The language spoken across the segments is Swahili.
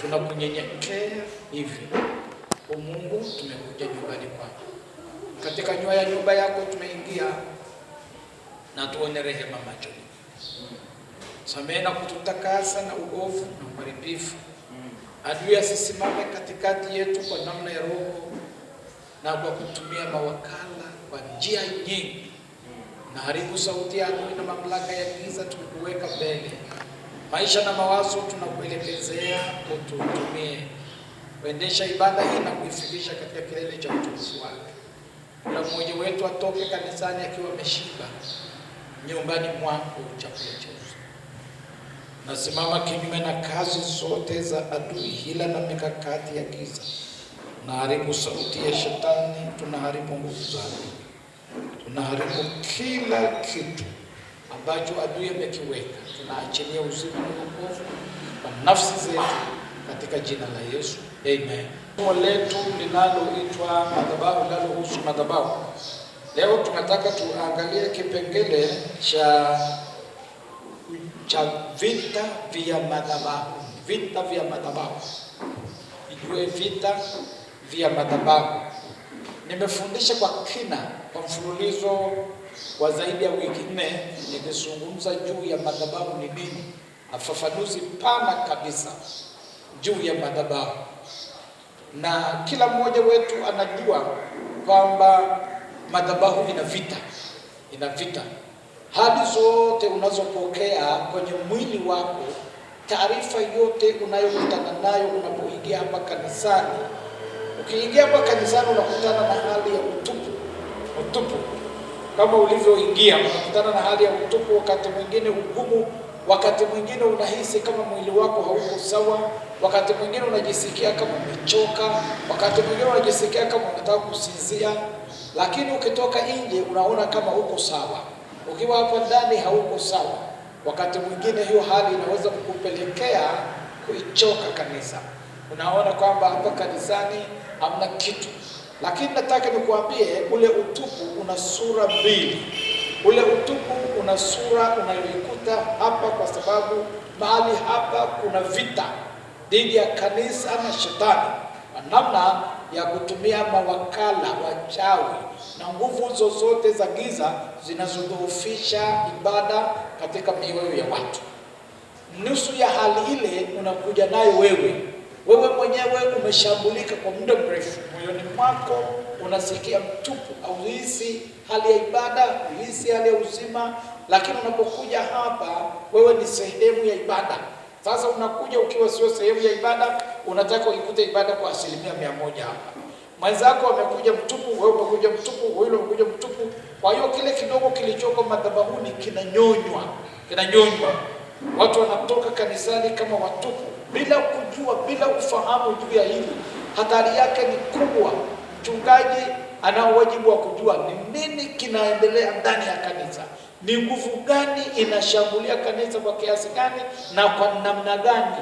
tunakunyenyekea hivi. Kwa Mungu tumekuja nyumbani kwako. Katika nyumba yako tumeingia, na tuone rehema machoni. Samehe na kututakasa na uovu na uharibifu. Adui asisimame katikati yetu kwa namna ya roho na kwa kutumia mawakala kwa njia nyingi. Na haribu sauti ya adui na mamlaka ya giza tukuweka mbele. Maisha na mawazo tunakuelekezea, ututumie kuendesha ibada hii na kuifikisha katika kilele cha utukufu wake. Kila mmoja wetu atoke kanisani akiwa ameshiba, nyumbani mwako chakula chetu. Nasimama kinyume na kazi zote za adui, hila na mikakati ya giza. Tunaharibu sauti ya shetani, tunaharibu nguvu zake. Tunaharibu kila kitu ambacho adui amekiweka. Tunaachilia uzima na wokovu kwa nafsi zetu katika jina la Yesu. Amen. Somo letu linaloitwa madhabahu, linalohusu madhabahu. Leo tunataka tuangalie kipengele cha vita vya madhabahu. Vita vya madhabahu. Ijue vita vya madhabahu. Nimefundisha kwa kina kwa mfululizo wa zaidi ya wiki 4 nikizungumza juu ya madhabahu ni nini, afafanuzi pana kabisa juu ya madhabahu. Na kila mmoja wetu anajua kwamba madhabahu ina vita. Hadi zote unazopokea kwenye mwili wako, taarifa yote unayokutana nayo unapoingia hapa kanisani. Ukiingia hapa kanisani unakutana na hali ya utupu. Kama ulivyoingia unakutana na hali ya utupu, wakati mwingine ugumu, wakati mwingine unahisi kama mwili wako hauko sawa, wakati mwingine unajisikia kama umechoka, wakati mwingine unajisikia kama unataka kusinzia, lakini ukitoka nje unaona kama uko sawa. Ukiwa hapa ndani hauko sawa. Wakati mwingine hiyo hali inaweza kukupelekea kuichoka kanisa. Unaona kwamba hapa kanisani hamna kitu. Lakini nataka nikuambie, ule utupu una sura mbili. Ule utupu una sura unayoikuta hapa, kwa sababu mahali hapa kuna vita dhidi ya kanisa na shetani, namna ya kutumia mawakala, wachawi na nguvu zozote za giza zinazodhoofisha ibada katika mioyo ya watu. Nusu ya hali ile unakuja nayo wewe mwenyewe umeshambulika kwa muda mrefu. Moyoni mwako unasikia mtupu, au hisi hali ya ibada, hisi hali ya uzima, lakini unapokuja hapa wewe ni sehemu ya ibada. Sasa unakuja ukiwa sio sehemu ya ibada, unataka ukute ibada kwa 100% hapa. Mwenzako amekuja mtupu, wewe umekuja mtupu, wewe umekuja mtupu. Kwa hiyo kile kidogo kilichoko madhabahuni kinanyonywa. Watu wanatoka kanisani kama watupu, bila kujua, bila ufahamu juu ya hili. Hatari yake ni kubwa. Mchungaji ana wajibu wa kujua ni nini kinaendelea ndani ya kanisa. Ni nguvu gani inashambulia kanisa kwa kiasi gani na kwa namna gani?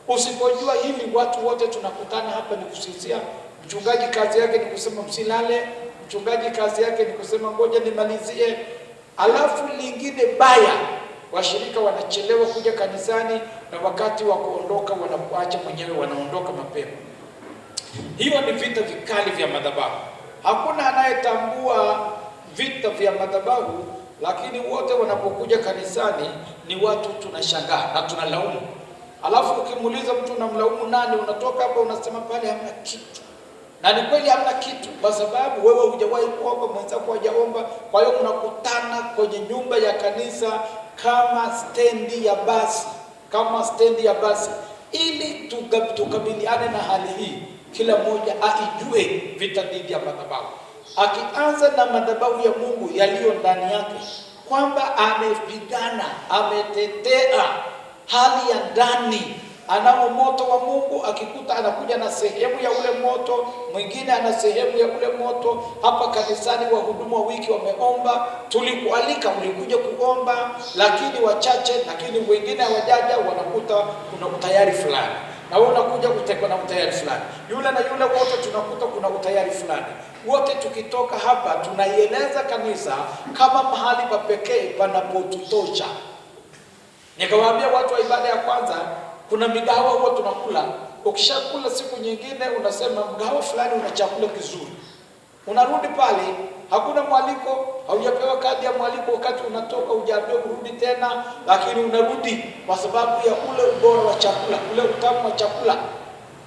Usipojua hili, watu wote tunakutana hapa ni kusinzia. Mchungaji kazi yake ni kusema msilale. Mchungaji kazi yake ni kusema ngoja nimalizie. Alafu lingine baya, washirika wanachelewa kuja kanisani, na wakati wa kuondoka wanakuacha mwenyewe, wanaondoka mapema. Hiyo ni vita vikali vya madhabahu. Hakuna anayetambua vita vya madhabahu, lakini wote wanapokuja kanisani ni watu tunashangaa na tunalaumu. Alafu ukimuuliza mtu unamlaumu nani, unatoka hapa unasema pale hamna kitu. Na ni kweli hamna kitu, kwa sababu wewe hujawahi kuomba, mwenzako hajaomba. Kwa hiyo mnakutana kwenye nyumba ya kanisa kama stendi ya basi, ili tukabiliane na hali hii. Kila mmoja aijue vita dhidi ya madhabahu, akianza na madhabahu ya Mungu yaliyo ndani yake, kwamba amepigana, ametetea hali ya ndani. Anao moto wa Mungu, akikuta anakuja na sehemu ya ule moto, mwingine ana sehemu ya ule moto. Hapa kanisani wahudumu wa wiki wameomba, tulikualika ulikuja kuomba, lakini wachache, lakini wengine hawajaja, wanakuta kuna utayari fulani. Na wewe unakuja kutekwa na utayari fulani. Yule na yule wote tunakuta kuna utayari fulani. Wote tukitoka hapa tunaieleza kanisa kama mahali pa pekee panapotutosha. Nikawaambia watu wa ibada ya kwanza Kuna migahawa huwa tunakula, ukishakula siku nyingine unasema mgahawa fulani una chakula kizuri. Unarudi pale, hakuna mwaliko, haujapewa kadi ya mwaliko, wakati unatoka hujaambiwa urudi tena, lakini unarudi kwa sababu ya ule ubora wa chakula, ule utamu wa chakula.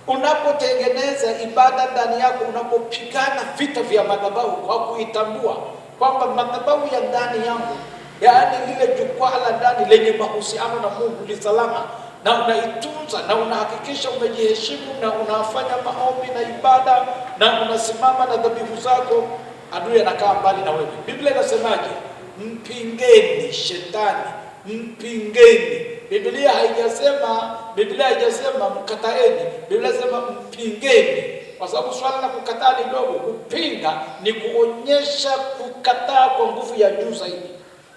Unapotengeneza ibada ndani yako, unapopigana vita vya madhabahu kwa kuitambua kwamba madhabahu ya ndani yangu, yaani lile jukwaa la ndani lenye mahusiano na Mungu ni salama, na unaitunza na unahakikisha umejiheshimu na unafanya maombi na ibada na unasimama na dhabihu zako, adui anakaa mbali na wewe. Biblia inasemaje? Mpingeni shetani, mpingeni. Biblia haijasema mkataeni, Biblia inasema mpingeni, kwa sababu swala la kukataa ni dogo. Kupinga ni kuonyesha kukataa kwa nguvu ya juu zaidi.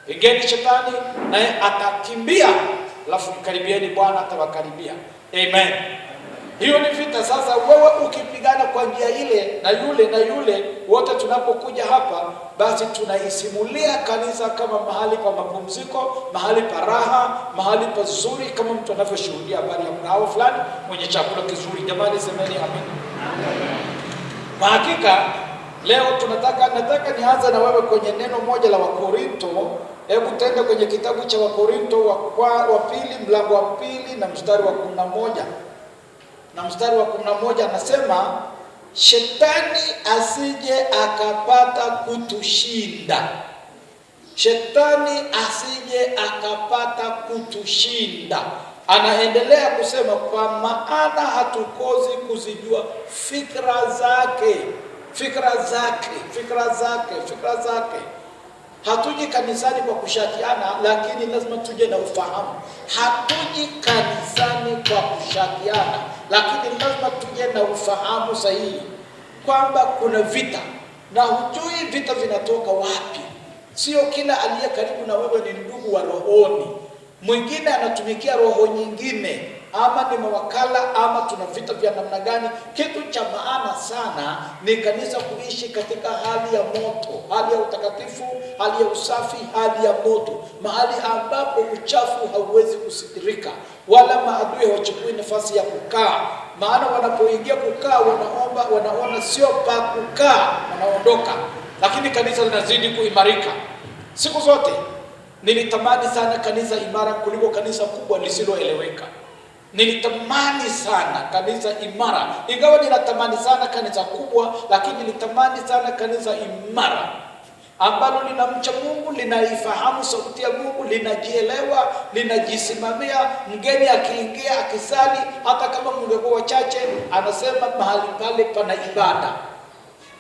Pingeni shetani naye atakimbia, alafu karibieni Bwana atawakaribia. Amen. Hiyo ni vita. Sasa wewe ukipigana kwa njia ile na yule wote tunapokuja hapa, basi tunaisimulia kanisa kama mahali pa mapumziko, mahali pa raha, mahali pazuri, kama mtu anavyoshuhudia habari ya mgahawa fulani mwenye chakula kizuri. Jamani, semeni amen. Kwa hakika leo nataka nianze na wewe kwenye neno moja la Wakorinto. Hebu tende kwenye kitabu cha Wakorinto wa pili, mlango wa 2 na mstari wa 11. Na mstari wa 11 anasema, shetani asije akapata kutushinda. Shetani asije akapata kutushinda. Anaendelea kusema, kwa maana hatukosi kuzijua fikra zake. Hatuji kanisani kwa kushakiana, lakini lazima tuje na ufahamu. Hatuji kanisani kwa kushakiana, lakini lazima tuje na ufahamu sahihi kwamba kuna vita, na hujui vita vinatoka wapi. Sio kila aliye karibu na wewe ni ndugu wa rohoni. Mwingine anatumikia roho nyingine, ama ni mawakala, ama tuna vita vya namna gani. Kitu cha maana sana ni kanisa kuishi katika hali ya moto, hali ya utakatifu, hali ya usafi, hali ya moto, mahali ambapo uchafu hauwezi kusitirika, wala maadui hawachukui nafasi ya kukaa. Maana wanapoingia kukaa, wanaona sio pa kukaa, wanaondoka. Lakini kanisa linazidi kuimarika. Siku zote nilitamani sana kanisa imara kuliko kanisa kubwa lisiloeleweka. Nilitamani sana kanisa imara, ingawa ninatamani sana kanisa kubwa, lakini nilitamani sana kanisa imara ambalo linamcha Mungu, linaifahamu sauti ya Mungu, linajielewa, linajisimamia. Mgeni akiingia akisali, hata kama mngekuwa wachache, anasema mahali pale pana ibada.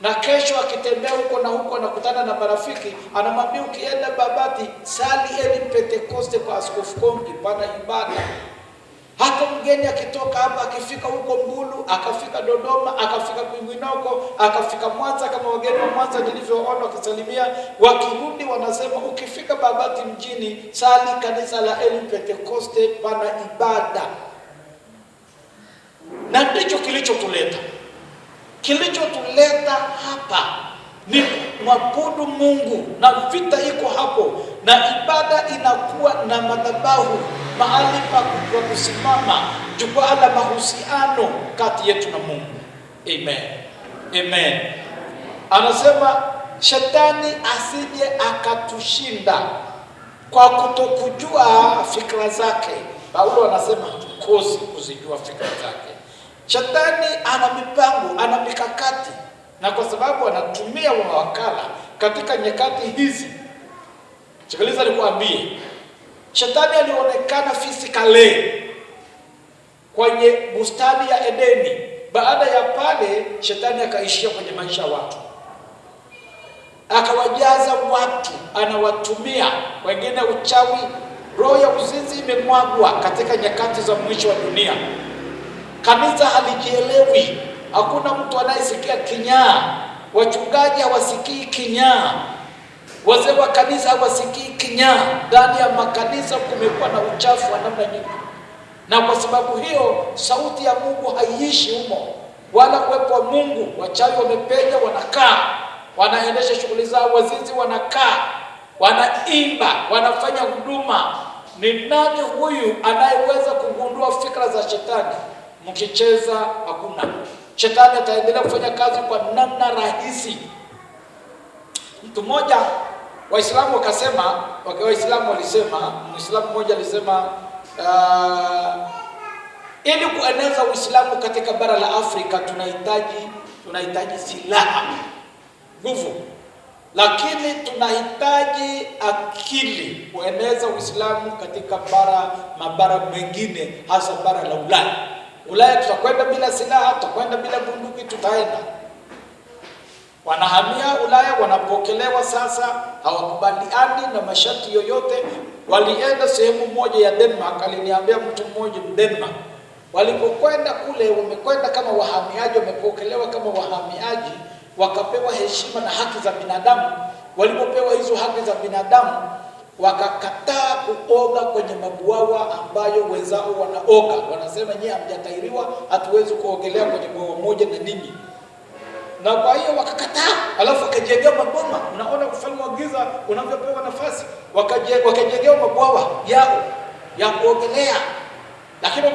Na kesho akitembea huko na huko anakutana na marafiki, anamwambia ukienda Babati, sali eli Pentekoste kwa Askofu Kombi, pana ibada. Hata mgeni akitoka hapa, akifika huko Mbulu, akafika Dodoma, akafika Kwinginoko, akafika Mwanza, kama wageni wa Mwanza nilivyoona wakisalimia, wakirudi wanasema ukifika Babati mjini, sali kanisa la eli Pentekoste, pana ibada. Na ndicho kilichotuleta hapa ni mwabudu Mungu, na vita iko hapo, na ibada inakuwa na madhabahu, mahali pa kusimama, jukwaa la mahusiano kati yetu na Mungu. Amen. Anasema shetani asije akatushinda kwa kutokujua fikra zake. Paulo anasema hatukosi kuzijua fikra zake. Shetani ana mipango, ana mikakati, na kwa sababu anatumia mawakala katika nyakati hizi. Sikiliza nikuambie, shetani alionekana physically kwenye bustani ya Edeni. Baada ya pale, shetani akaishia kwenye maisha ya watu, akawajaza watu, anawatumia wengine uchawi. Roho ya uzinzi imemwagwa katika nyakati za mwisho wa dunia. Kanisa halijielewi. Hakuna mtu anayesikia kinyaa. Wachungaji hawasikii kinyaa. Wazee wa kanisa hawasikii kinyaa. Ndani ya makanisa kumekuwa na uchafu wa namna nyingi. Na kwa sababu hiyo, sauti ya Mungu haiishi humo, wala uwepo wa Mungu. Wachawi wamepenya, wanakaa, wanaendesha shughuli zao. Wazinzi wanakaa, wanaimba, wanafanya huduma. Ni nani huyu anayeweza kugundua fikra za shetani? Mkicheza hakuna. Shetani ataendelea kufanya kazi kwa namna rahisi. Mtu mmoja, Waislamu wakasema, Waislamu walisema, Muislamu mmoja alisema ili kueneza Uislamu katika bara la Afrika tunahitaji silaha, nguvu, lakini tunahitaji akili kueneza Uislamu katika mabara mengine, hasa bara la Ulaya. Ulaya tutakwenda bila silaha, tutakwenda bila bunduki, tutaenda. Wanahamia Ulaya, wanapokelewa sasa, hawakubaliani na masharti yoyote. Walienda sehemu moja ya Denmark, aliniambia mtu mmoja Denmark. Walipokwenda kule, wamekwenda kama wahamiaji, wamepokelewa kama wahamiaji, wakapewa heshima na haki za binadamu. Walipopewa hizo haki za binadamu, wakakataa kuoga kwenye mabwawa ambayo wenzao wanaoga. Wanasema nyie hamjatahiriwa, hatuwezi kuogelea kwenye bwawa moja na ninyi. Na kwa hiyo wakakataa, alafu wakajengea maboma. Unaona ufalme wa giza unavyopewa nafasi, wakajengea mabwawa yao ya kuogelea. Lakini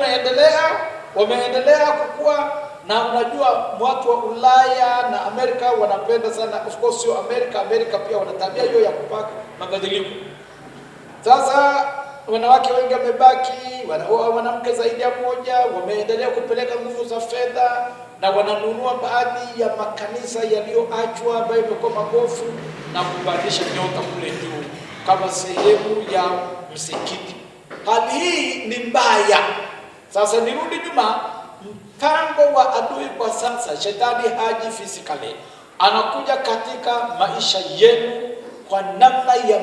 wameendelea kukua, na unajua watu wa Ulaya na Amerika wanapenda sana, of course sio Amerika pia wana tabia hiyo ya kupaka mabadiliko. Sasa wanawake wengi wamebaki, wanaoa wanamke zaidi ya moja, wameendelea kupeleka nguvu za fedha, na wananunua baadhi ya makanisa yaliyoachwa ambayo yamekuwa magofu na kubadilisha nyota kule juu kama sehemu ya msikiti. Hali hii ni mbaya. Sasa nirudi nyuma, mpango wa adui kwa sasa, shetani haji physically, anakuja katika maisha yenu kwa namna ya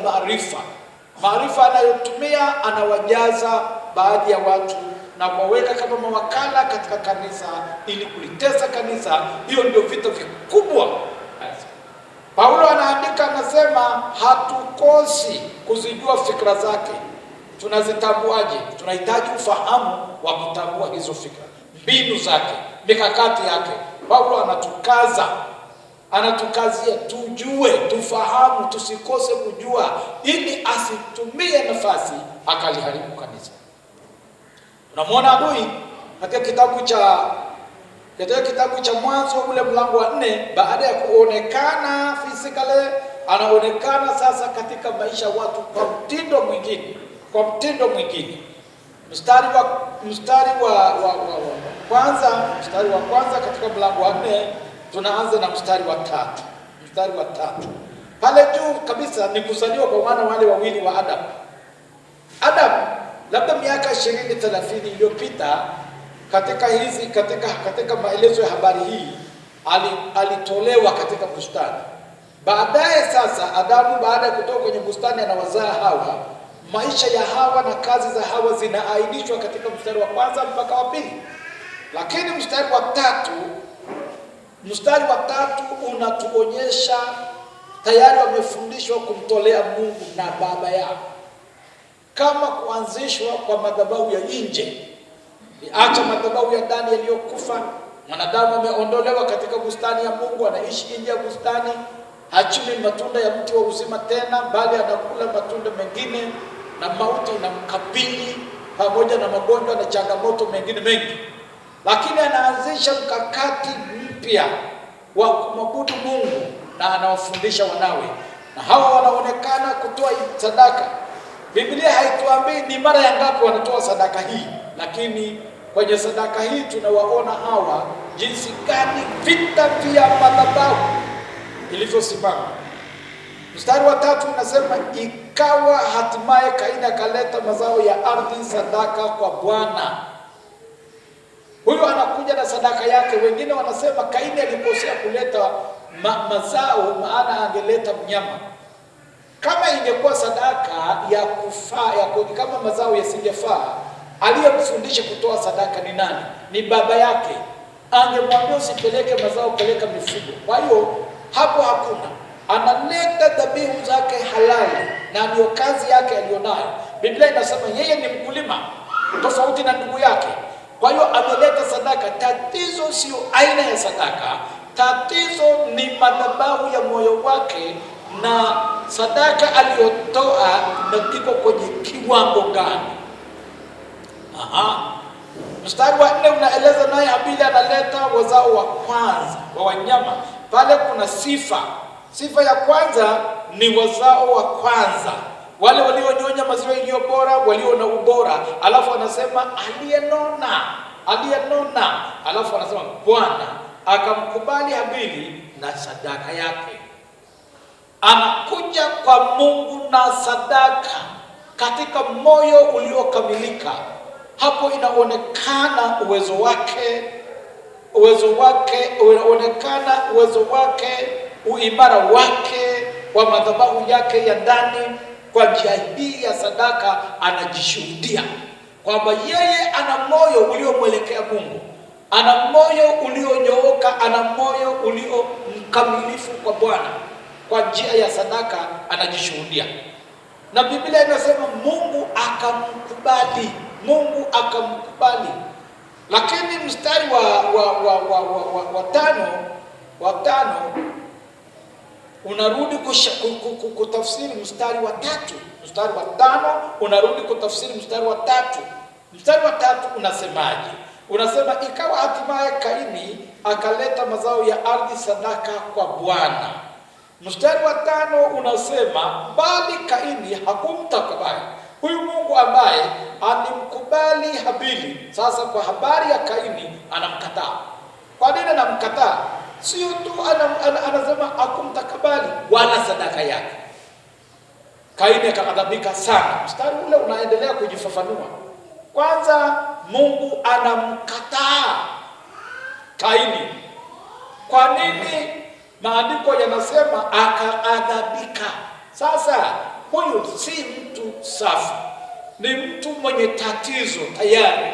maarifa anayotumia. Anawajaza baadhi ya watu na kuwaweka kama mawakala katika kanisa ili kulitesa kanisa. Hiyo ndio vita vikubwa. Paulo anaandika, anasema hatukosi kuzijua fikra zake. Tunazitambuaje? Tunahitaji ufahamu wa kutambua hizo fikra, mbinu zake, mikakati yake. Paulo anatukazia tujue, tufahamu, tusikose kujua, ili asitumie nafasi akaliharibu kanisa. Unamwona adui katika kitabu cha Mwanzo ule mlango wa 4, baada ya kuonekana physically, anaonekana sasa katika maisha ya watu kwa mtindo mwingine. Mstari wa kwanza katika mlango wa 4, tunaanza na mstari wa 3. Pale juu kabisa ni kuzaliwa kwa wana wale wawili wa Adam. Labda miaka 20-30 iliyopita, katika maelezo ya habari hii, alitolewa katika bustani. Baadaye sasa Adamu, baada ya kutoka kwenye bustani, anawazaa Hawa. Maisha ya Hawa na kazi za Hawa zinaainishwa katika mstari wa 1 mpaka wa 2. Lakini mstari wa 3 unatuonyesha tayari wamefundishwa kumtolea Mungu na baba yao, kama kuanzishwa kwa madhabahu ya nje. Acha madhabahu ya ndani yaliyokufa. Mwanadamu ameondolewa katika bustani ya Mungu, anaishi nje ya bustani, hachumi matunda ya mti wa uzima tena, bali anakula matunda mengine, na mauti inamkabili pamoja na magonjwa na changamoto mengine mengi. Lakini anaanzisha mkakati mpya wa kumwabudu Mungu, na anawafundisha wanawe, na hawa wanaonekana kutoa sadaka. Biblia haituambii ni mara ya ngapi wanatoa sadaka hii, lakini kwenye sadaka hii tunawaona hawa jinsi gani vita vya madhabahu ilivyosimama. Mstari wa 3 unasema, ikawa hatimaye Kaini akaleta mazao ya ardhi sadaka kwa Bwana. Huyo anakuja na sadaka yake. Wengine wanasema Kaini alikosea kuleta mazao, maana angeleta mnyama. Kama ingekuwa sadaka ya kufaa, kama mazao yasingefaa, aliyemfundisha kutoa sadaka ni nani? Ni baba yake. Angemwambia usipeleke mazao, peleka mifugo. Kwa hiyo hapo hakuna, analeta dhabihu zake halali, na ndio kazi yake aliyonayo. Biblia inasema yeye ni mkulima tofauti na ndugu yake. Kwa hiyo ameleta sadaka. Tatizo sio aina ya sadaka, tatizo ni madhabahu ya moyo wake na sadaka aliyotoa iko kwenye kiwango gani. Mstari wa 4 unaeleza naye Habili analeta wazao wa kwanza wa wanyama. Pale kuna sifa. Sifa ya kwanza ni wazao wa kwanza, wale walionyonya maziwa iliyo bora, walio na ubora. Alafu anasema aliyenona. Alafu anasema Bwana akamkubali Habili na sadaka yake. Anakuja kwa Mungu na sadaka katika moyo uliokamilika. Hapo inaonekana uwezo wake, uimara wake wa madhabahu yake ya ndani. Kwa njia hii ya sadaka anajishuhudia kwamba yeye ana moyo uliomwelekea Mungu, ana moyo ulionyooka, ana moyo ulio mkamilifu kwa Bwana. Kwa njia ya sadaka anajishuhudia, na Biblia inasema Mungu akamkubali. Lakini mstari wa tano unarudi kutafsiri mstari wa 3. Mstari wa 5 unarudi kutafsiri mstari wa 3. Mstari wa 3 unasemaje? Unasema ikawa hatimaye Kaini akaleta mazao ya ardhi sadaka kwa Bwana. Mstari wa 5 unasema bali Kaini hakumtakabali huyu Mungu ambaye alimkubali Habili. Sasa kwa habari ya Kaini anamkataa. Kwa nini anamkataa? Sio tu anasema hakumtakabali wala sadaka yake. Kaini akaghadhabika sana. Mstari ule unaendelea kujifafanua. Kwanza Mungu anamkataa Kaini. Kwa nini? Maandiko yanasema akaghadhabika. Sasa huyu si mtu safi, ni mtu mwenye tatizo tayari.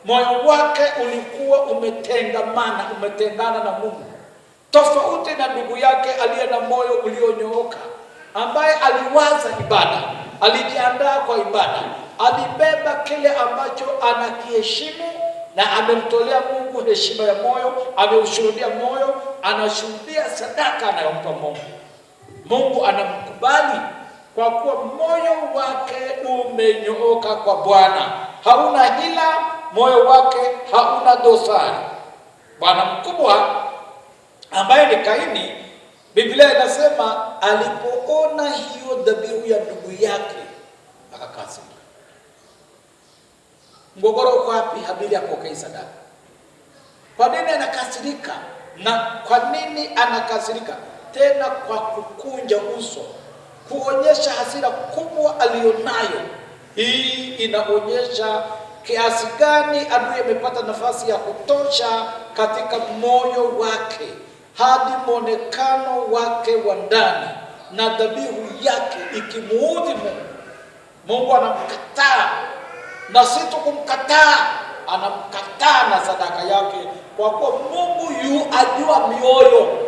Moyo wake ulikuwa umetengana na Mungu, tofauti na ndugu yake aliye na moyo ulionyooka, ambaye aliwaza ibada, alijiandaa kwa ibada, alibeba kile ambacho anakiheshimu na amemtolea Mungu heshima ya moyo, ameushuhudia moyo, anashuhudia sadaka anayompa Mungu. Mungu anamkubali kwa kuwa moyo wake umenyooka kwa Bwana, hauna hila, moyo wake hauna dosari. Bwana mkubwa ambaye ni Kaini, Biblia inasema alipoona hiyo dhabihu ya ndugu yake akakasirika. Mgogoro uko wapi? Habili apokee sadaka. Kwa nini anakasirika? Na kwa nini anakasirika? Tena kwa kukunja uso, kuonyesha hasira kubwa alionayo. Hii inaonyesha kiasi gani adui amepata nafasi ya kutosha katika moyo wake, hadi mwonekano wake wa ndani na dhabihu yake ikimuudhi Mungu. Mungu anamkataa, na si tu kumkataa, anamkataa na sadaka yake, kwa kuwa Mungu ajua mioyo.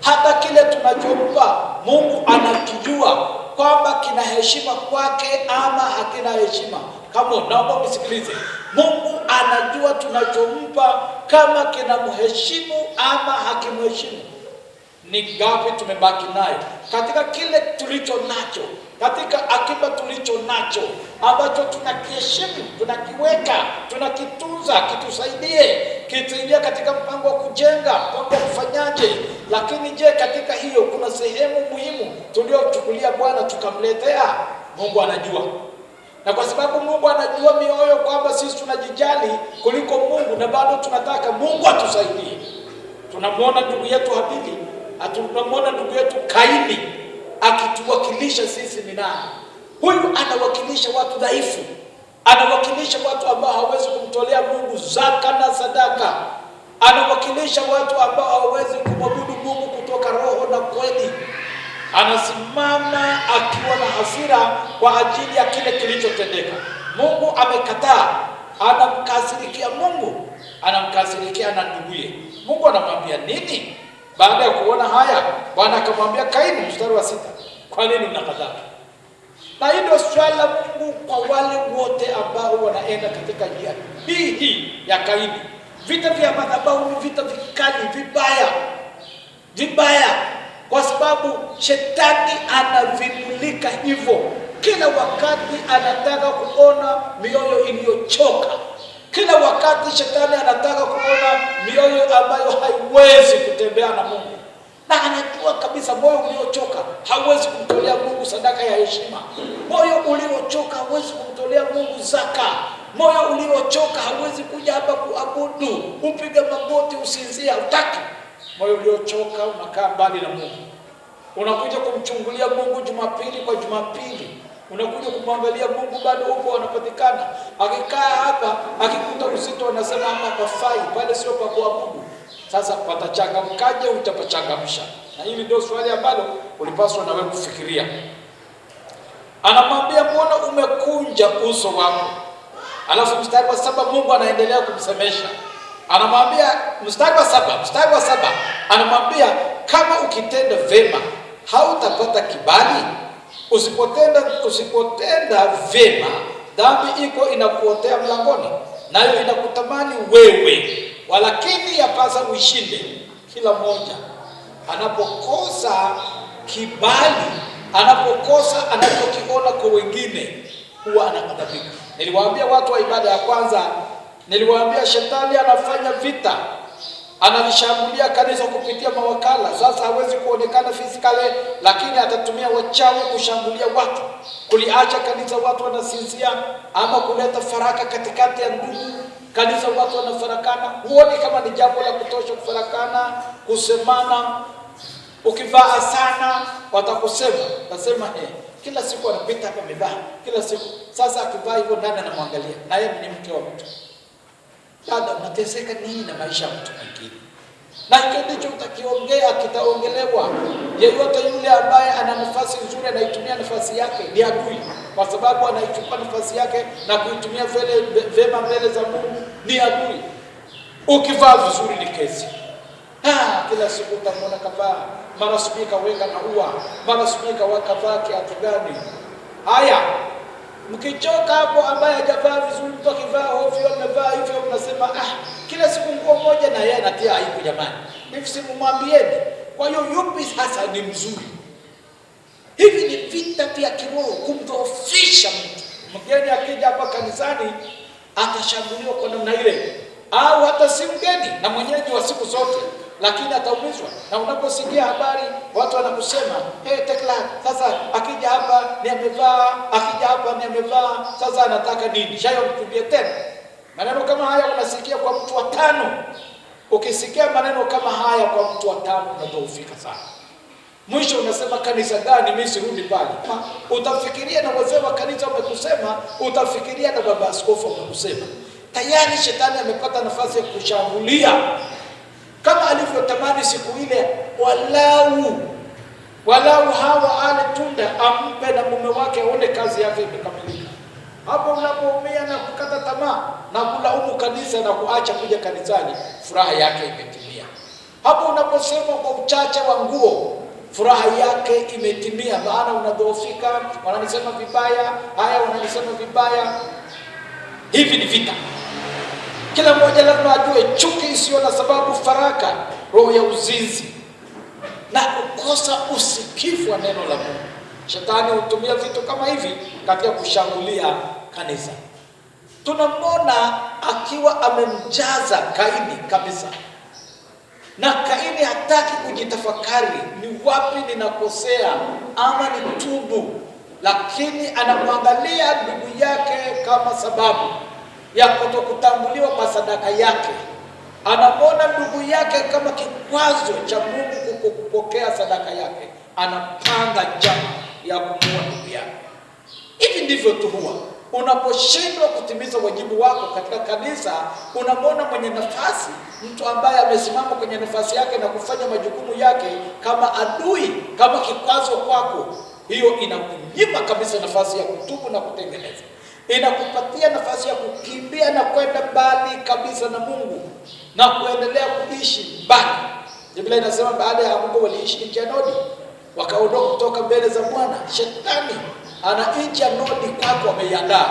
Hata kile tunachompa Mungu anakijua kwamba kina heshima kwake ama hakina heshima. Kama naomba msikilize, Mungu anajua tunachompa kama kina mheshimu ama hakimheshimu. Ni gapi tumebaki nayo katika kile tulicho nacho, katika akiba tulicho nacho, ambacho tunakiheshimu, tunakiweka, tunakitunza, kitusaidie katika mpango wa kujenga, mpango wa kufanyaje. Lakini je, katika hiyo kuna sehemu muhimu tuliochukulia Bwana tukamletea? Mungu anajua. Na kwa sababu Mungu anajua mioyo kwamba sisi tunajijali kuliko Mungu, na bado tunataka Mungu atusaidie. Tunamwona ndugu yetu Habili, tunamwona ndugu yetu Kaini akituwakilisha sisi ni nani. Huyu anawakilisha watu dhaifu, anawakilisha watu ambao hawezi kumtolea Mungu zaka na sadaka, anawakilisha watu ambao hawezi kumwabudu Mungu kutoka roho na kweli. Anasimama akiwa na hasira kwa ajili ya kile kilichotendeka. Mungu amekataa, anamkasirikia Mungu, anamkasirikia na nduguye. Mungu anamwambia nini? Baada ya kuona haya, Bwana akamwambia Kaini, mstari wa 6, kwa nini unakataa? Na hii ndio swali la Mungu kwa wale wote ambao wanaenda katika njia hii ya Kaini. Vita vya madhabahu ni vita vikali, vibaya. vibaya, kwa sababu shetani anavimulika hivyo. Kila wakati anataka kuona mioyo iliyochoka. Kila wakati shetani anataka kuona mioyo ambayo haiwezi kutembea na Mungu. Na anajua kabisa moyo uliochoka hauwezi kumtolea Mungu sadaka ya heshima. Moyo uliochoka hauwezi kumtolea Mungu zaka. Moyo uliochoka hauwezi kuja hapa kuabudu, upige magoti, usinzia, utaki. Moyo uliochoka unakaa mbali na Mungu. Unakuja kumchungulia Mungu Jumapili kwa Jumapili. Unakuja kumwangalia Mungu, bado upo anapatikana. Akikaa hapa, akikuta uzito anasema hapa hapafai, pale sio pa kuabudu. Sasa patachangamkaje? Utapachangamsha. Na hili ndio swali ambalo ulipaswa na wewe kufikiria. Anamwambia, mbona umekunja uso wako? Alafu mstari wa 7 Mungu anaendelea kumsemesha. Anamwambia mstari wa saba anamwambia, kama ukitenda vema hautapata kibali. Usipotenda vema, dhambi iko inakuotea mlangoni, nayo inakutamani wewe. Walakini yapasa uishinde. Kila mmoja anapokosa kibali, anapokosa anapokiona kwa wengine, huwa anaghadhabika. Niliwaambia watu wa ibada ya kwanza, niliwaambia shetani anafanya vita, analishambulia kanisa kupitia mawakala. Sasa hawezi kuonekana physically, lakini atatumia wachawi kushambulia watu, kuliacha kanisa watu wanasinzia, ama kuleta faraka katikati ya ndugu. Kanisa watu wanafarakana, huoni kama ni jambo la kutosha kufarakana, kusemana. Ukivaa sana watakusema, nasema kila siku anapita hapa amevaa kila siku. Sasa akivaa hivyo nani anamwangalia? Na yeye ni mke wa mtu. Dada, unateseka nini na maisha ya mtu mwingine? Na hicho ndicho utakiongea, kitaongelewa. Yeyote yule ambaye ana nafasi nzuri anaitumia nafasi yake ni adui, kwa sababu anaichukua nafasi yake na kuitumia vema mbele za Mungu, ni adui. Ukivaa vizuri ni kesi. Kila siku utamwona kavaa, mara sijui kaweka na ua, mara sijui kavaa kiatu gani. Haya, mkichoka hapo ambaye hajavaa vizuri, mtu akivaa ovyo amevaa hivyo, mnasema kila siku nguo moja, na yeye anatia aibu. Jamani, hivi simumwambieni? Kwa hiyo yupi hasa ni mzuri? Hivi ni vita vya kiroho, kumdhoofisha mtu. Mgeni akija hapa kanisani atashambuliwa kwa namna ile, au hata si mgeni na mwenyeji wa siku zote, lakini ataumizwa. Na unaposikia habari watu wanakusema Tekla, sasa akija hapa ni amevaa, akija hapa ni amevaa, sasa anataka nini? Shayo mtumbie tena. Maneno kama haya unasikia kwa mtu wa 5. Ukisikia maneno kama haya kwa mtu wa 5 unadhoofika sana. Mwisho unasema kanisa gani mimi sirudi pale. Utafikiria na wazee wa kanisa wamekusema, utafikiria na baba askofu wamekusema. Tayari shetani amepata nafasi ya kushambulia, kama alivyotamani siku ile walau Hawa ale tunda ampe na mume wake aone kazi yake imekamilika. Hapo unapoumia na kukata tamaa na kulaumu kanisa na kuacha kuja kanisani, furaha yake imetimia. Hapo unaposema kwa uchache wa nguo, furaha yake imetimia, maana unadhoofika, wananisema vibaya, wananisema vibaya. Hivi ni vita. Kila mmoja lazima ajue chuki isiyo na sababu, faraka, roho ya uzinzi na kukosa usikifu wa neno la Mungu. Shetani hutumia vitu kama hivi katika kushambulia kanisa. Tunamwona akiwa amemjaza Kaini kabisa, na Kaini hataki kujitafakari, ni wapi ninakosea ama nitubu, lakini anamwangalia ndugu yake kama sababu ya kutokutambuliwa kwa sadaka yake. Anamwona ndugu yake kama kikwazo cha Mungu kupokea sadaka yake. Anapanga njama ya kumuua ndugu yake. Hivi ndivyo tu huwa unaposhindwa kutimiza wajibu wako katika kanisa. Unamwona mwenye nafasi, mtu ambaye amesimama kwenye nafasi yake na kufanya majukumu yake, kama adui, kama kikwazo kwako. Hiyo inakunyima kabisa nafasi ya kutubu na kutengeneza. Inakupatia nafasi ya kukimbia na kwenda mbali kabisa na Mungu na kuendelea kuishi mbali. Biblia inasema baada ya Mungu waliishi nchi ya Nodi, wakaondoka kutoka mbele za Bwana. Shetani ana nchi ya Nodi kwako ameiandaa.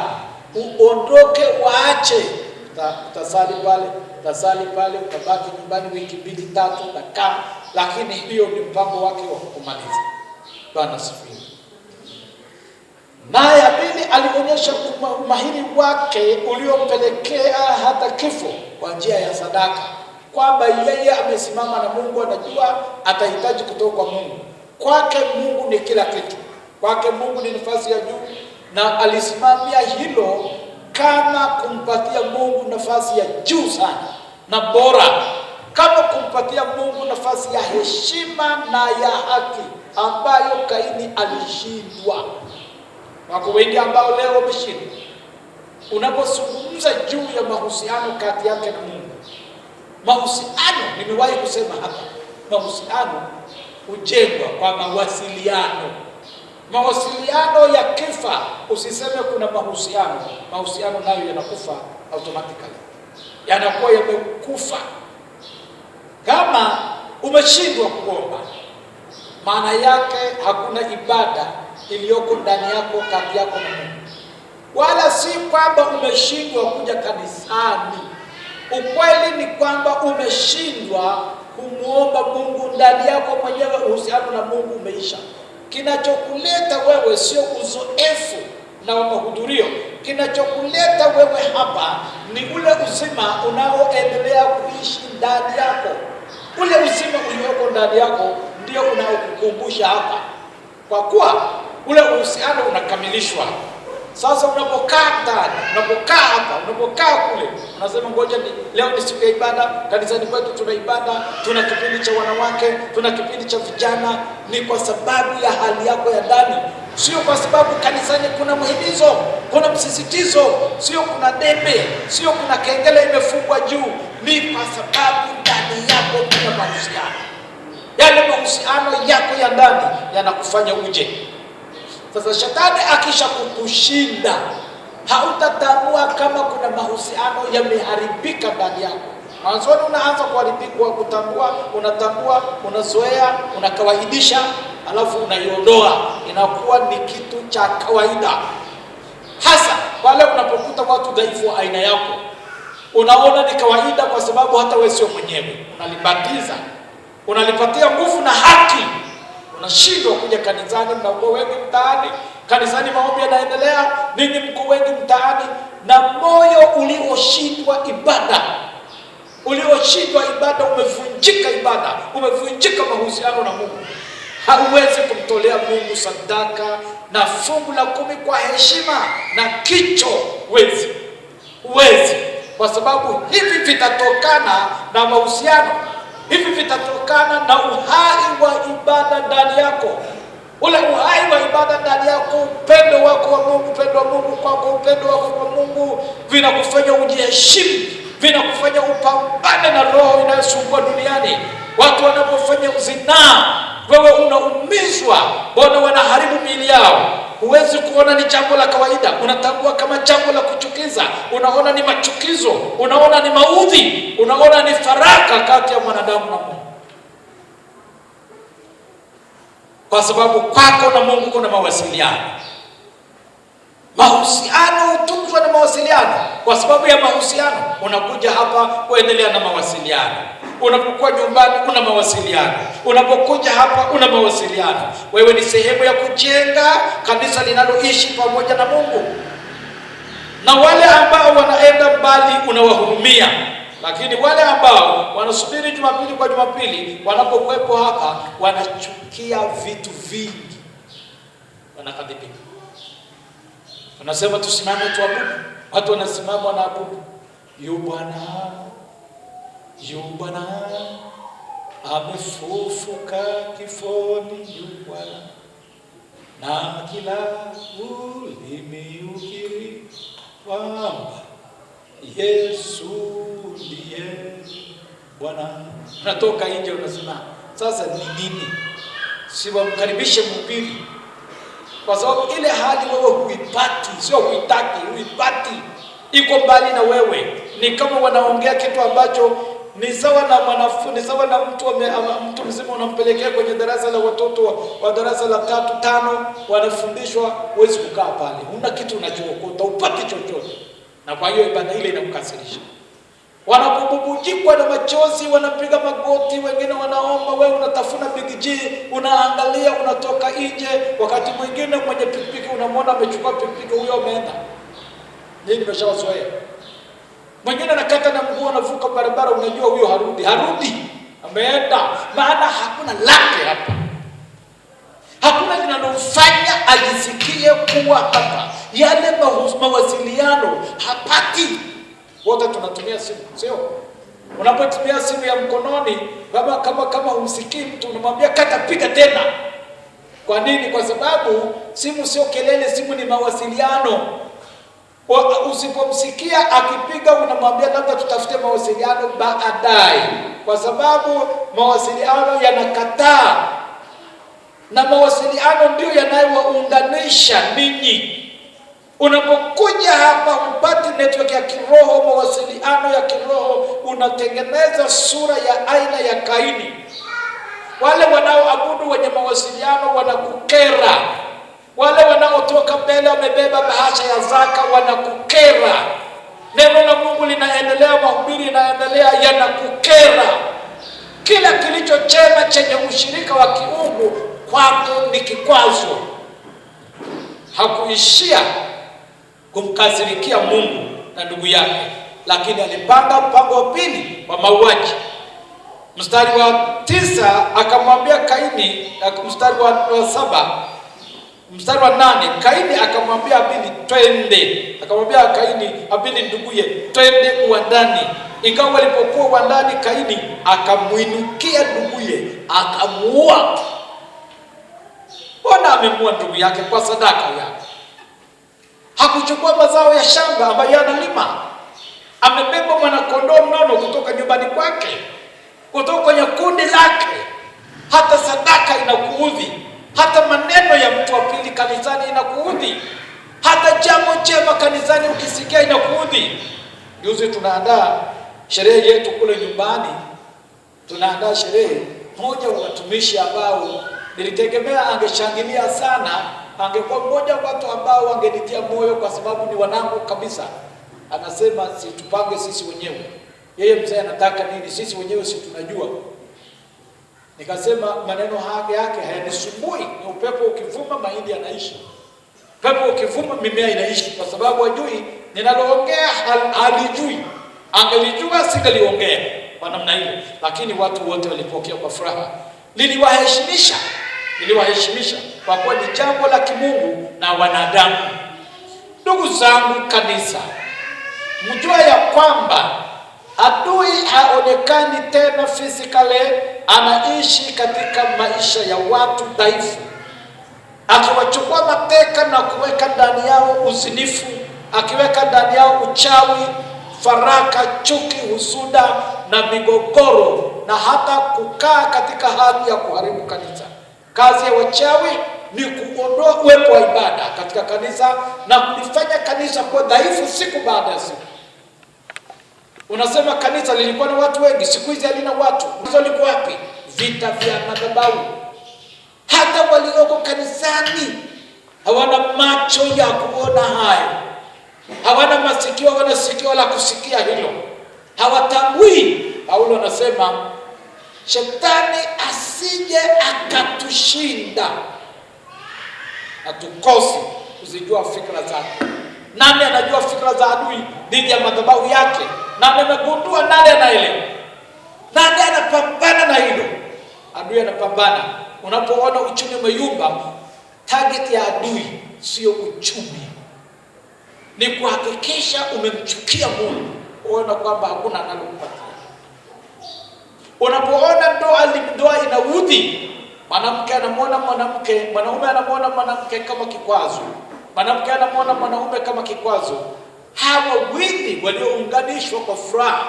Uondoke, waache utasali pale, utabaki nyumbani wiki 2-3 utakaa, lakini hiyo ni mpango wake wa kumaliza. Bwana asifiwe. Naye Habili alionyesha umahiri wake uliompelekea hata kifo kwa njia ya sadaka, kwamba yeye amesimama na Mungu, anajua atahitaji kutoka kwa Mungu. Kwake Mungu ni kila kitu, kwake Mungu ni nafasi ya juu, na alisimamia hilo kama kumpatia Mungu nafasi ya juu sana na bora, kama kumpatia Mungu nafasi ya heshima na ya haki ambayo Kaini alishindwa. Wako wengi ambao leo wameshindwa. Unapozungumza juu ya mahusiano kati yake na Mungu, mahusiano, nimewahi kusema hapa, mahusiano hujengwa kwa mawasiliano. Mawasiliano ya kifa, usiseme kuna mahusiano nayo yanakufa automatically, yanakuwa yamekufa. Kama umeshindwa kuomba, maana yake hakuna ibada iliyoko ndani yako, kati yako na Mungu. Wala si kwamba umeshindwa kuja kanisani. Ukweli ni kwamba umeshindwa kumuomba Mungu ndani yako mwenyewe, uhusiano na Mungu umeisha. Kinachokuleta wewe sio uzoefu na mahudhurio. Kinachokuleta wewe hapa ni ule uzima unaoendelea kuishi ndani yako. Ule uzima ulioko ndani yako ndio unaokukumbusha hapa, kwa kuwa ule uhusiano unakamilishwa. Sasa unapokaa ndani, unapokaa hapa, unapokaa kule, unasema ngoja leo ni siku ya ibada, kanisani kwetu tuna ibada, tuna kipindi cha wanawake, tuna kipindi cha vijana. Ni kwa sababu ya hali yako ya ndani, sio kwa sababu kanisani kuna muhimizo, kuna msisitizo, sio kuna debe, sio kuna kengele imefungwa juu. Ni kwa sababu ndani yako kuna mahusiano. Yale mahusiano yako ya ndani yanakufanya uje. Sasa shetani akisha kukushinda, hautatambua kama kuna mahusiano yameharibika ndani yako. Mwanzoni unaanza kuharibika, kutambua, unatambua, unazoea, unakawaidisha, alafu unaiondoa, inakuwa ni kitu cha kawaida. Hasa wale unapokuta watu dhaifu wa aina yako, unaona ni kawaida, kwa sababu hata wewe sio mwenyewe. Unalibatiza, unalipatia nguvu na haki. Unashindwa kuja kanisani, mnakuwa wengi mtaani. Kanisani maombi yanaendelea, ninyi mko wengi mtaani, na moyo ulioshindwa ibada, umevunjika ibada, umevunjika mahusiano na Mungu. Hauwezi kumtolea Mungu sadaka na fungu la 10 kwa heshima na kicho, huwezi, kwa sababu hivi vitatokana na mahusiano. Hivi vitatokana na uhai wa ibada ndani yako. Ule uhai wa ibada ndani yako, upendo wako wa Mungu, upendo wa Mungu kwako, upendo wako kwa Mungu, vinakufanya ujiheshimu, vinakufanya upambane na roho inayosumbua duniani. Watu wanapofanya uzinaa, wewe unaumizwa, Bwana wanaharibu miili yao. Huwezi kuona ni jambo la kawaida, unatambua kama jambo la kuchukiza. Unaona ni machukizo, unaona ni maudhi, unaona ni faraka kati ya mwanadamu na Mungu. Kwa sababu kwako na Mungu kuna mawasiliano. Mahusiano hutunzwa na mawasiliano. Kwa sababu ya mahusiano, unakuja hapa kuendelea na mawasiliano. Unapokuwa nyumbani kuna mawasiliano. Unapokuja hapa una mawasiliano. Wewe ni sehemu ya kujenga kanisa linaloishi pamoja na Mungu. Na wale ambao wanaenda mbali unawahurumia. Lakini wale ambao wanasubiri Jumapili kwa Jumapili, wanapokuwepo hapa wanachukia vitu vingi, wanakadhibika. Wanasema tusimame tuabudu. Watu wanasimama wanaabudu. Yu Bwana amefufuka kifoni, yu Bwana, na kila ulimi ukiri kwamba Yesu ndiye Bwana. Unatoka nje unasema sasa ni nini? Si wamkaribishe mhubiri, kwa sababu ile hali wewe huipati, sio huitaki, huipati, iko mbali na wewe. Ni kama wanaongea kitu ambacho ni sawa na mwanafunzi, sawa na mtu mzima unampelekea kwenye darasa la watoto wa darasa la 3-5, wanafundishwa, huwezi kukaa pale. Huna kitu unachookota, upati chochote. na kwa hiyo ibada ile inamkasirisha. Wanapobubujikwa na machozi, wanapiga magoti, wengine wanaomba, wewe unatafuna bigiji, unaangalia, unatoka nje. Wakati mwingine mwenye pikipiki unamwona amechukua pikipiki, huyo ameenda. Mimi nimeshawazoea. Mwingine anakata na mguu, anavuka barabara, unajua huyo harudi, ameenda. Maana hakuna lake hapa, hakuna linalomfanya ajisikie kuwa hapa. Yale mawasiliano hapati. Wote tunatumia simu, sio? Unapotumia simu ya mkononi, kama humsikii mtu, unamwambia kata, piga tena. Kwa nini? Kwa sababu simu sio kelele, simu ni mawasiliano. Usipomsikia akipiga, unamwambia labda tutafute mawasiliano baadaye, kwa sababu mawasiliano yanakataa, na mawasiliano ndio yanayowaunganisha ninyi. Unapokuja hapa upati network ya kiroho, mawasiliano ya kiroho, unatengeneza sura ya aina ya Kaini. Wale wanaoabudu wenye mawasiliano wanakukera. Wale wanaotoka mbele wamebeba bahasha ya zaka wanakukera. Neno la Mungu linaendelea, mahubiri yanaendelea, yanakukera. Kila kilicho chema chenye ushirika wa kiungu kwako ni kikwazo. Hakuishia kumkasirikia Mungu na ndugu yake, lakini alipanga mpango wa pili wa mauaji. Mstari wa 9 akamwambia Kaini, mstari wa 7, mstari wa 8, Kaini akamwambia Habili, twende. Akamwambia Kaini, Habili nduguye, twende uwandani. Ingawa walipokuwa uwandani, Kaini akamuinukia nduguye, akamuua. Mbona amemuua ndugu yake? Kwa sadaka yake. Hakuchukua mazao ya shamba ambayo analima. Amebeba mwanakondoo mnono kutoka nyumbani kwake, kutoka kwenye kundi lake. Hata sadaka inakuudhi, hata maneno ya mtu wa pili kanisani inakuudhi, hata jambo jema kanisani ukisikia inakuudhi. Juzi tunaandaa sherehe yetu kule nyumbani, tunaandaa sherehe. Mmoja wa watumishi ambao nilitegemea angeshangilia sana, angekuwa mmoja watu ambao wangenitia moyo kwa sababu ni wanangu kabisa, anasema si tupange sisi wenyewe. Yeye mzee anataka nini? Sisi wenyewe si tunajua. Nikasema maneno yake hayanisumbui. Ni upepo ukivuma mahindi yanaishi, upepo ukivuma mimea inaishi, kwa sababu hajui ninaloongea, halijui. Angelijua singeliongea kwa namna hiyo. Lakini watu wote walipokea kwa furaha. Niliwaheshimisha kwa kuwa ni jambo la kimungu na wanadamu. Ndugu zangu kanisa, mjua ya kwamba adui haonekani tena physically, anaishi katika maisha ya watu dhaifu, akiwachukua mateka na kuweka ndani yao uzinifu, akiweka ndani yao uchawi, faraka, chuki, husuda na migogoro, na hata kukaa katika hali ya kuharibu kanisa. Kazi ya wachawi ni kuondoa uwepo wa ibada katika kanisa na kulifanya kanisa kuwa dhaifu siku baada ya siku. Unasema kanisa lilikuwa na watu wengi, siku hizi halina watu. Hizo liko wapi? Vita vya madhabahu. Hata walioko kanisani hawana macho ya kuona hayo, hawana masikio, hawana sikio la kusikia hilo, hawatambui. Paulo anasema shetani asije akatushinda, hatukosi kuzijua fikra zake. Nani anajua fikra za adui dhidi ya madhabahu yake? Nani amegundua? Nani anaelewa? Nani anapambana na hilo? Adui anapambana. Unapoona uchumi umeyumba, target ya adui sio uchumi, ni kuhakikisha umemchukia Mungu, uone kwamba hakuna analokupatia. Unapoona ndoa inaudhi, mwanamke anamwona mwanamke, mwanaume anamwona mwanamke kama kikwazo, mwanamke anamwona mwanaume kama kikwazo, hawa wawili waliounganishwa kwa furaha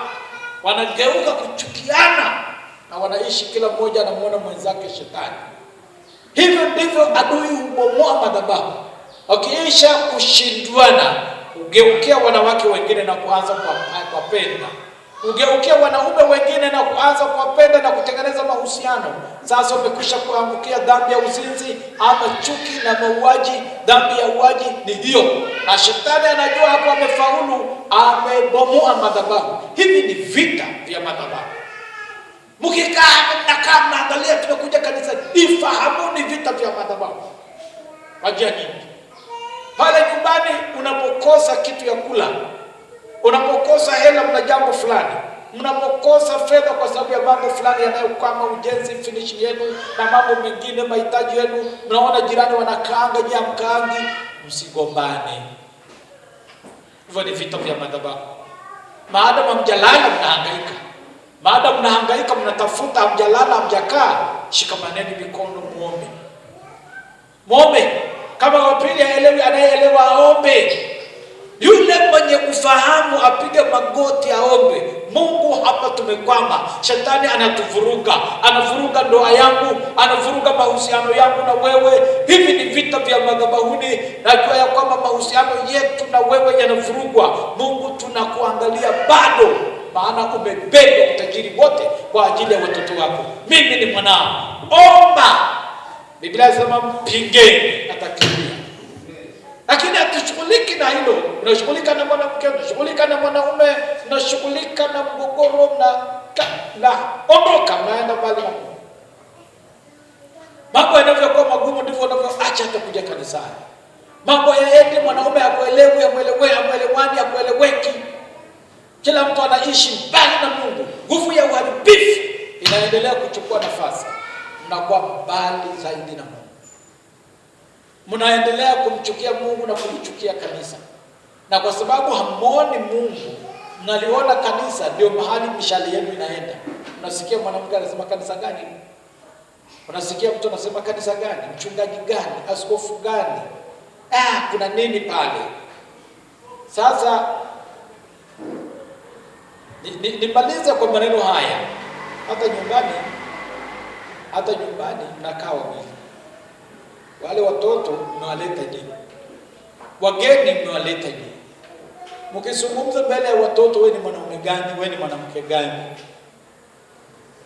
wanageuka kuchukiana na wanaishi kila mmoja anamwona mwenzake shetani. Hivyo ndivyo adui hubomoa madhabahu. Wakiisha kushindwana, ugeukia wanawake wengine na kuanza kuwapenda. ugeukia wanaume wengine na kuanza kuwapenda na kutengeneza mahusiano. Sasa umekwisha kuangukia dhambi ya uzinzi ama chuki na mauaji. Dhambi ya uaji ni hiyo, na shetani anajua hapo amefaulu, amebomoa madhabahu. Hivi ni vita vya madhabahu. Mkikaa mnakaa mnaangalia tumekuja kanisa, ifahamu ni vita vya madhabahu. Wajia nyingi pale nyumbani, unapokosa kitu ya kula, unapokosa hela mna jambo fulani, mnapokosa fedha kwa sababu ya mambo fulani yanayokwama ujenzi, finish yenu na mambo mengine, mahitaji yenu, mnaona jirani wanakaanga nyinyi hamkaangi, msigombane. Hivyo ni vita vya madhabahu. Maadamu hamjalala mnahangaika, maadamu mnahangaika mnatafuta, hamjalala hamjakaa, shikamaneni mikono muombe. Muombe. Kama wapili haelewi, anayeelewa aombe. Yule mwenye ufahamu apige magoti aombe. Mungu, hapa tumekwama, shetani anatuvuruga, anavuruga ndoa yangu, anavuruga mahusiano yangu na wewe. Hivi ni vita vya madhabahuni. Najua ya kwamba mahusiano yetu na wewe yanavurugwa. Mungu, tunakuangalia bado, maana umebeba utajiri wote kwa ajili ya watoto wako. Mimi ni mwanao, omba. Biblia inasema mpingeni atakimbia. Lakini hatushughuliki na hilo. Unashughulika na mwanamke, unashughulika na mwanaume, unashughulika na mgogoro na ondoka, mnaenda mbali na Mungu. Mambo yanavyokuwa magumu ndivyo unavyoacha hata kuja kanisani. Mambo yaende, mwanaume hakuelewi, hamuelewani, hakueleweki. Kila mtu anaishi mbali na Mungu. Nguvu ya uharibifu inaendelea kuchukua nafasi. Mnakuwa mbali zaidi na Mungu. Mnaendelea kumchukia Mungu na kumchukia kanisa. Na kwa sababu hamuoni Mungu, mnaliona kanisa ndio mahali mishale yenu inaenda. Unasikia mwanamke anasema kanisa gani? Unasikia mtu anasema kanisa gani? Mchungaji gani? Askofu gani? Kuna nini pale? Sasa nimalize kwa maneno haya. Hata nyumbani mnakaa wawili. Wale watoto mmewaleta nyinyi, wageni mmewaleta nyinyi. Mkizungumza mbele ya watoto, wewe ni mwanaume gani, wewe ni mwanamke gani,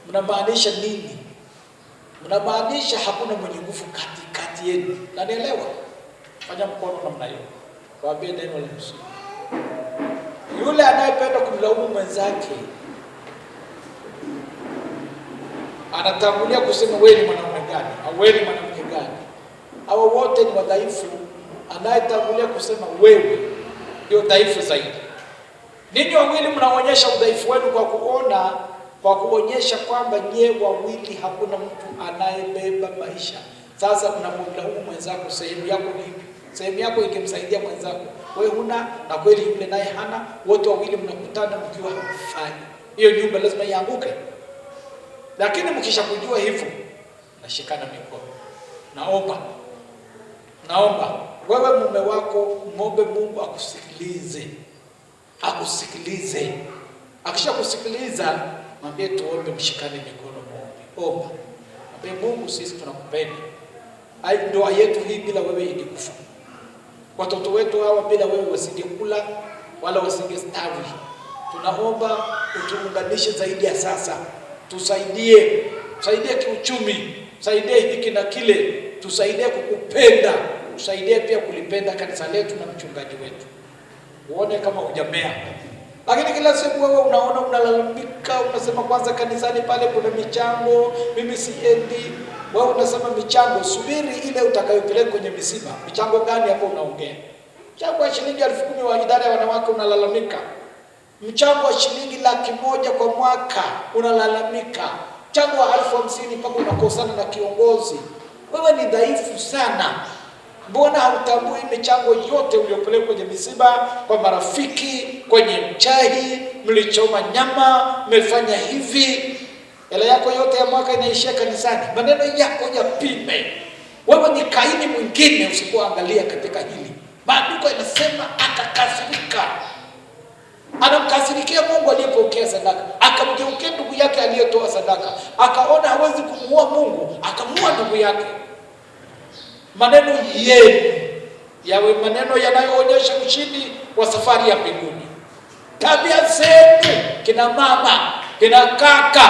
mnamaanisha nini? Mnamaanisha hakuna mwenye nguvu kati yenu. Na nielewa, fanya mkono namna hiyo, waambie neno la Yesu. Yule anayependa kumlaumu mwenzake anatangulia kusema wewe ni mwanaume gani au wewe ni mwanamke gani. Hawa wote ni wadhaifu. Anayetangulia kusema wewe ndio dhaifu zaidi. Ninyi wawili mnaonyesha udhaifu wenu kwa kuonyesha kwamba nyewe wawili hakuna mtu anayebeba maisha. Sasa unamlaumu mwenzako, sehemu yako ingemsaidia mwenzako, wewe huna, na kweli yule naye hana. Wote wawili mnakutana mkiwa hamfanyi. Hiyo nyumba lazima ianguke. Lakini mkishakujua hivyo, nashikana mikono. Naomba wewe mume wako muombe Mungu akusikilize. Akishakusikiliza, mwambie tuombe, mshikane mikono muombe. Omba. Mwambie Mungu, sisi tunakupenda. Ndoa yetu hii bila wewe ingekufa. Watoto wetu hawa bila wewe wasingekula wala wasingestawi. Tunaomba utuunganishe zaidi ya sasa. Tusaidie kiuchumi, tusaidie hiki na kile, tusaidie kukupenda, tusaidie pia kulipenda kanisa letu na mchungaji wetu. Uone kama hujamea. Lakini kila siku wewe unaona unalalamika, unasema kwanza kanisani pale kuna michango, mimi siendi. Wewe unasema michango, subiri ile utakayopeleka kwenye misiba. Michango gani hapo unaongea? Mchango wa shilingi 10,000 wa idara ya wanawake unalalamika. Mchango wa shilingi 100,000 kwa mwaka unalalamika. Mchango wa 50,000 mpaka unakosana na kiongozi. Wewe ni dhaifu sana. Mbona hautambui michango yote uliyopeleka kwenye misiba, kwa marafiki, kwenye mchahi, mlichoma nyama, mmefanya hivi? Hela yako yote ya mwaka inaishia kanisani. Maneno yako yapime. Wewe ni Kaini mwingine usipoangalia katika hili. Maandiko yanasema akakasirika. Anamkasirikia Mungu aliyepokea sadaka. Akamgeukia ndugu yake aliyetoa sadaka. Akaona hawezi kumuua Mungu, akamuua ndugu yake. Maneno yenu yawe maneno yanayoonyesha ushindi wa safari ya mbinguni. Tabia zenu kina mama, kina kaka,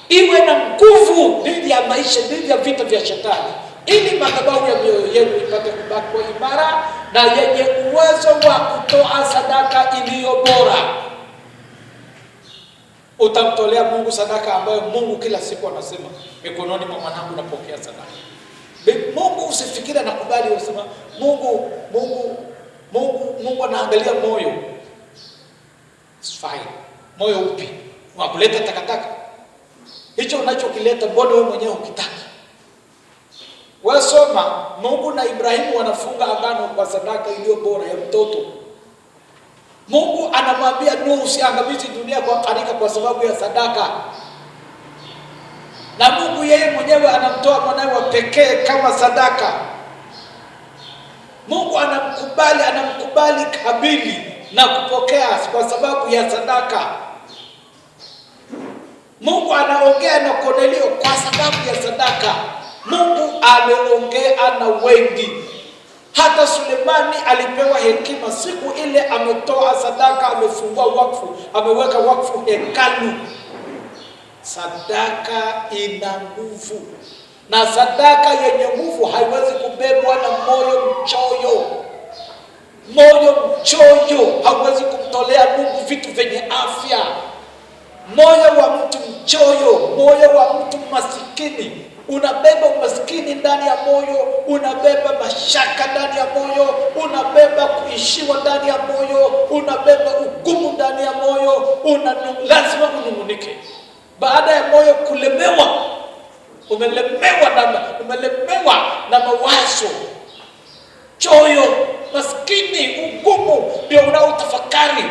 iwe na nguvu dhidi ya maisha, dhidi ya vita vya shetani, ili madhabahu ya mioyo yenu ipate kubaki kwa imara na yenye uwezo wa kutoa sadaka iliyo bora. Utamtolea Mungu sadaka ambayo Mungu kila siku anasema, mikononi mwa mwanangu napokea sadaka. Mungu usifikiri anakubali, unasema Mungu anaangalia moyo. It's fine. Moyo upi? Wa kuleta takataka. Hicho unachokileta mbona wewe mwenyewe ukitaka? Wewe soma, Mungu na Ibrahimu wanafunga agano kwa sadaka iliyo bora ya mtoto. Mungu anamwambia Nuhu, usiangamizi dunia kwa gharika kwa sababu ya sadaka. Na Mungu yeye mwenyewe anamtoa mwanawe wa pekee kama sadaka. Mungu anamkubali Habili na kupokea kwa sababu ya sadaka. Mungu anaongea na Kornelio kwa sababu ya sadaka. Mungu ameongea na wengi. Hata Sulemani alipewa hekima siku ile ametoa sadaka, amefungua wakfu, ameweka wakfu hekalu. Sadaka ina nguvu, na sadaka yenye nguvu haiwezi kubebwa na moyo mchoyo. Moyo mchoyo hauwezi kumtolea Mungu vitu vyenye afya. Moyo wa mtu mchoyo, moyo wa mtu masikini, unabeba umasikini ndani ya moyo, unabeba mashaka ndani ya moyo, unabeba kuishiwa ndani ya moyo, unabeba ugumu ndani ya moyo, lazima unungunike. Baada ya moyo kulemewa, umelemewa na mawazo, choyo, maskini, ugumu, ndio unaotafakari.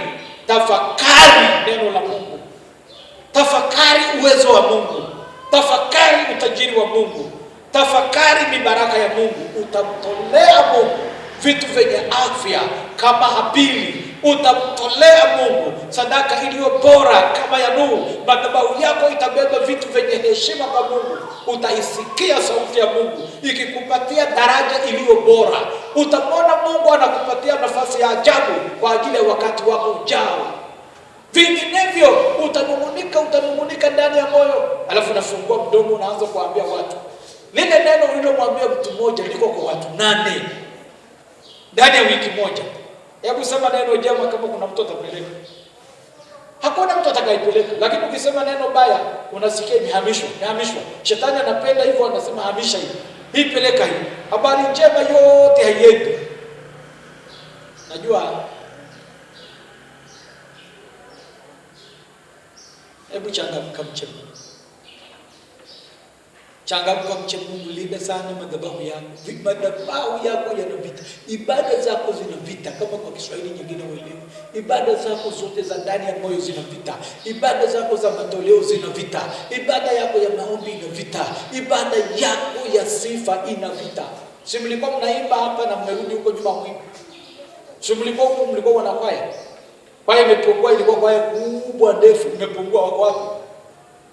Tafakari neno la Mungu. Tafakari uwezo wa Mungu. Tafakari utajiri wa Mungu. Tafakari mibaraka ya Mungu. Utamtolea Mungu vitu vyenye afya kama Habili. Utamtolea Mungu sadaka iliyo bora kama ya Nuhu. Madhabahu yako itabeba vitu vyenye heshima kwa Mungu. Utaisikia sauti ya Mungu ikikupatia daraja iliyo bora. Utamwona Mungu anakupatia nafasi ya ajabu kwa ajili ya wakati wako ujao. Vinginevyo utanungunika ndani ya moyo, alafu nafungua mdomo, unaanza kuambia watu. Lile neno ulilomwambia mtu mmoja liko kwa watu 8 ndani ya wiki moja. Hebu sema neno jema kama kuna mtu atapeleka. Hakuna mtu atakayepeleka, lakini ukisema neno baya unasikia imehamishwa. Shetani anapenda hivyo, anasema hamisha hii peleka hii. Habari njema yote haiendi. Najua, hebu changamka mche Mungu. Changamka mche Mungu, linda sana madhabahu yako. Madhabahu yako yana vita. Ibada zako zina vita, kama kwa Kiswahili nyingine uelewe. Ibada zako zote za ndani ya moyo zina vita. Ibada zako za matoleo zina vita. Ibada yako ya maombi ina vita. Ibada yako ya sifa ina vita. Si mlikuwa mnaimba hapa na mmerudi huko nyuma mwingi? Si mlikuwa wanakwaya? Kwaya imepungua, ilikuwa kwaya kubwa ndefu, imepungua, wako wako.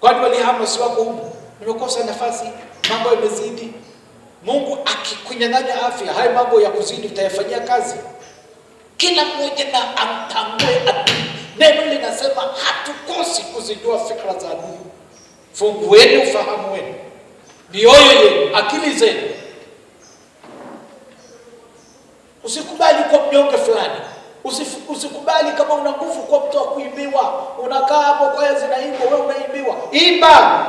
Kwani walihama si wako huko? Nimekosa nafasi, mambo yamezidi. Mungu akikunyang'anya afya, haya mambo ya kuzidi utayafanyia kazi. Kila mmoja na amtambue adui. Neno linasema hatukosi kuzijua fikra za adui. Fungueni ufahamu wenu, mioyo yenu, akili zenu. Usikubali kwa mnyonge fulani. Usikubali kama una nguvu kwa mtu wa kuimbiwa. Unakaa hapo kwaya zinaimbwa, wewe unaimbiwa. Imba.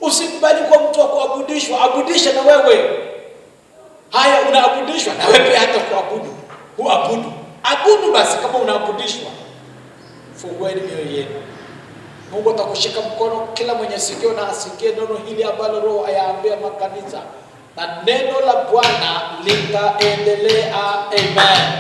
Usikubali kwa mtu wa kuabudishwa. Abudisha na wewe. Haya, unaabudishwa na wewe hata kuabudu. Abudu basi kama unaabudishwa. Fungueni mioyo yenu. Mungu atakushika mkono, kila mwenye sikio na asikie neno hili ambalo Roho ayaambia makanisa. Na neno la Bwana litaendelea. Amen.